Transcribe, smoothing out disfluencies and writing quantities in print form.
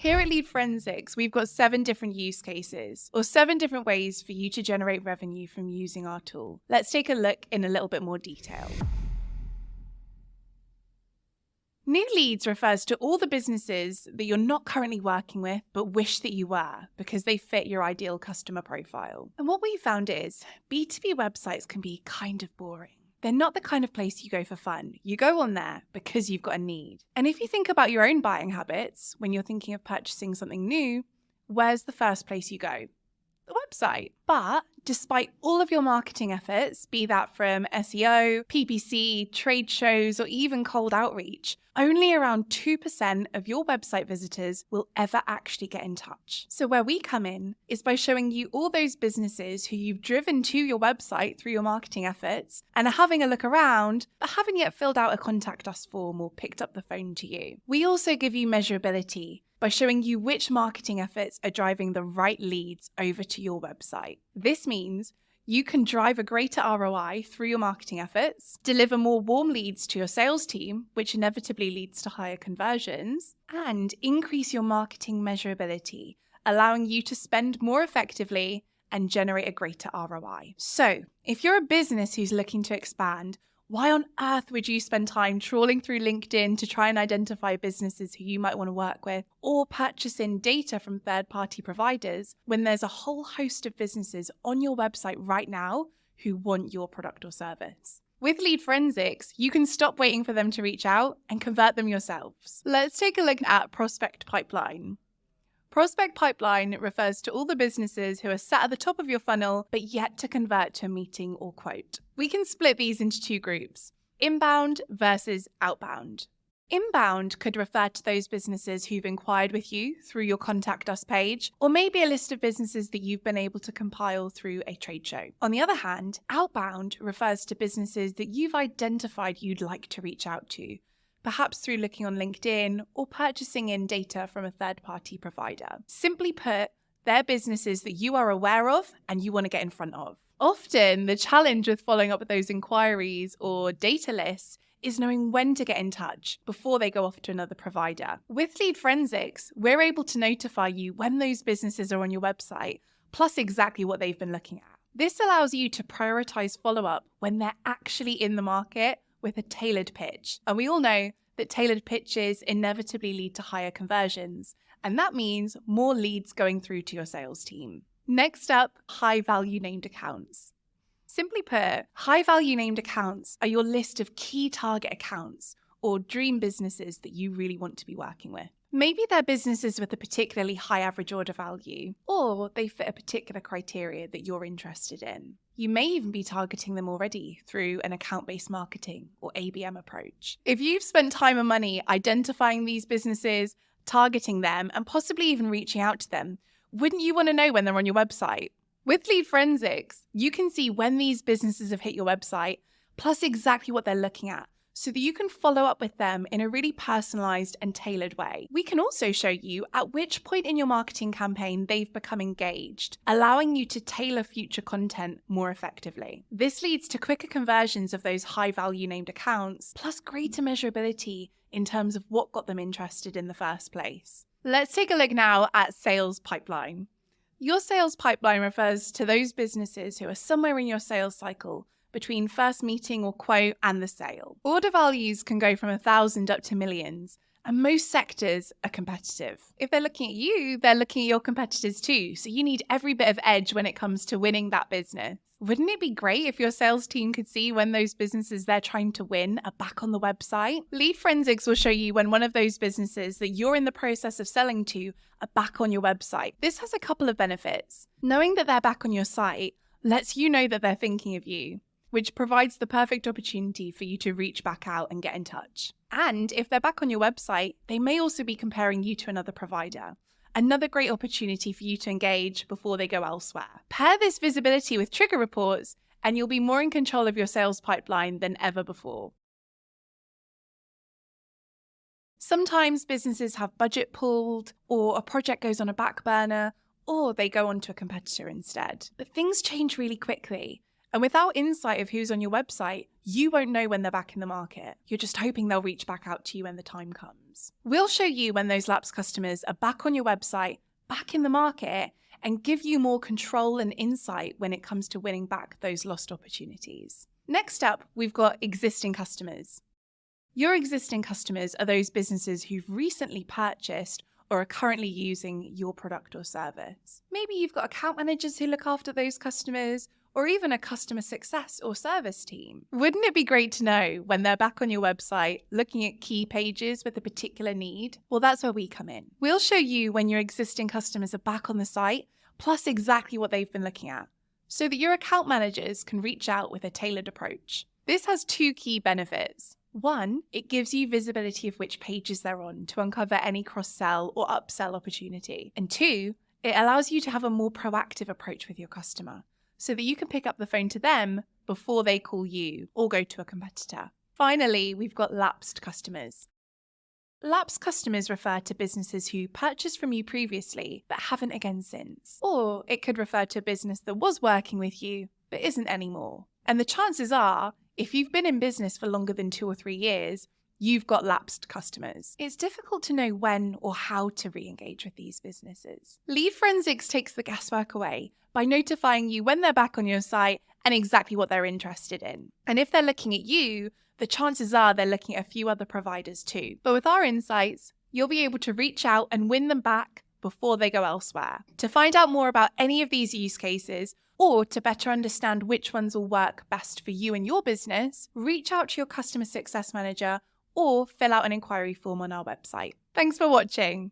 Here at Lead Forensics, we've got 7 different use cases, or 7 different ways for you to generate revenue from using our tool. Let's take a look in a little bit more detail. New leads refers to all the businesses that you're not currently working with but wish that you were because they fit your ideal customer profile. And what we found is B2B websites can be kind of boring. They're not the kind of place you go for fun. You go on there because you've got a need. And if you think about your own buying habits, when you're thinking of purchasing something new, where's the first place you go? The website. But despite all of your marketing efforts, be that from SEO, PPC, trade shows, or even cold outreach, only around 2% of your website visitors will ever actually get in touch. So where we come in is by showing you all those businesses who you've driven to your website through your marketing efforts and are having a look around, but haven't yet filled out a contact us form or picked up the phone to you. We also give you measurability by showing you which marketing efforts are driving the right leads over to your website. This means you can drive a greater ROI through your marketing efforts, deliver more warm leads to your sales team, which inevitably leads to higher conversions, and increase your marketing measurability, allowing you to spend more effectively and generate a greater ROI. So, if you're a business who's looking to expand, why on earth would you spend time trawling through LinkedIn to try and identify businesses who you might want to work with, or purchasing data from third-party providers when there's a whole host of businesses on your website right now who want your product or service? With Lead Forensics, you can stop waiting for them to reach out and convert them yourselves. Let's take a look at Prospect Pipeline. Prospect Pipeline refers to all the businesses who are sat at the top of your funnel but yet to convert to a meeting or quote. We can split these into 2 groups, inbound versus outbound. Inbound could refer to those businesses who've inquired with you through your Contact Us page, or maybe a list of businesses that you've been able to compile through a trade show. On the other hand, outbound refers to businesses that you've identified you'd like to reach out to, perhaps through looking on LinkedIn or purchasing in data from a third-party provider. Simply put, they're businesses that you are aware of and you want to get in front of. Often, the challenge with following up with those inquiries or data lists is knowing when to get in touch before they go off to another provider. With Lead Forensics, we're able to notify you when those businesses are on your website, plus exactly what they've been looking at. This allows you to prioritize follow-up when they're actually in the market with a tailored pitch. And we all know that tailored pitches inevitably lead to higher conversions, and that means more leads going through to your sales team. Next up, high-value named accounts. Simply put, high-value named accounts are your list of key target accounts or dream businesses that you really want to be working with. Maybe they're businesses with a particularly high average order value, or they fit a particular criteria that you're interested in. You may even be targeting them already through an account-based marketing or ABM approach. If you've spent time and money identifying these businesses, targeting them, and possibly even reaching out to them, wouldn't you want to know when they're on your website? With Lead Forensics, you can see when these businesses have hit your website, plus exactly what they're looking at, so that you can follow up with them in a really personalized and tailored way. We can also show you at which point in your marketing campaign they've become engaged, allowing you to tailor future content more effectively. This leads to quicker conversions of those high-value named accounts, plus greater measurability in terms of what got them interested in the first place. Let's take a look now at sales pipeline. Your sales pipeline refers to those businesses who are somewhere in your sales cycle between first meeting or quote and the sale. Order values can go from 1,000 up to millions, and most sectors are competitive. If they're looking at you, they're looking at your competitors too, so you need every bit of edge when it comes to winning that business. Wouldn't it be great if your sales team could see when those businesses they're trying to win are back on the website? Lead Forensics will show you when one of those businesses that you're in the process of selling to are back on your website. This has a couple of benefits. Knowing that they're back on your site lets you know that they're thinking of you, which provides the perfect opportunity for you to reach back out and get in touch. And if they're back on your website, they may also be comparing you to another provider. Another great opportunity for you to engage before they go elsewhere. Pair this visibility with trigger reports, and you'll be more in control of your sales pipeline than ever before. Sometimes businesses have budget pulled, or a project goes on a back burner, or they go on to a competitor instead. But things change really quickly. And without insight of who's on your website, you won't know when they're back in the market. You're just hoping they'll reach back out to you when the time comes. We'll show you when those lapsed customers are back on your website, back in the market, and give you more control and insight when it comes to winning back those lost opportunities. Next up, we've got existing customers. Your existing customers are those businesses who've recently purchased or are currently using your product or service. Maybe you've got account managers who look after those customers, or even a customer success or service team. Wouldn't it be great to know when they're back on your website looking at key pages with a particular need? Well, that's where we come in. We'll show you when your existing customers are back on the site, plus exactly what they've been looking at, so that your account managers can reach out with a tailored approach. This has two key benefits. One, it gives you visibility of which pages they're on to uncover any cross-sell or upsell opportunity. And two, it allows you to have a more proactive approach with your customer, so that you can pick up the phone to them before they call you or go to a competitor. Finally, we've got lapsed customers. Lapsed customers refer to businesses who purchased from you previously but haven't again since. Or it could refer to a business that was working with you but isn't anymore. And the chances are, if you've been in business for longer than 2 or 3 years, you've got lapsed customers. It's difficult to know when or how to re-engage with these businesses. Lead Forensics takes the guesswork away by notifying you when they're back on your site and exactly what they're interested in. And if they're looking at you, the chances are they're looking at a few other providers too. But with our insights, you'll be able to reach out and win them back before they go elsewhere. To find out more about any of these use cases, or to better understand which ones will work best for you and your business, reach out to your customer success manager or fill out an inquiry form on our website. Thanks for watching.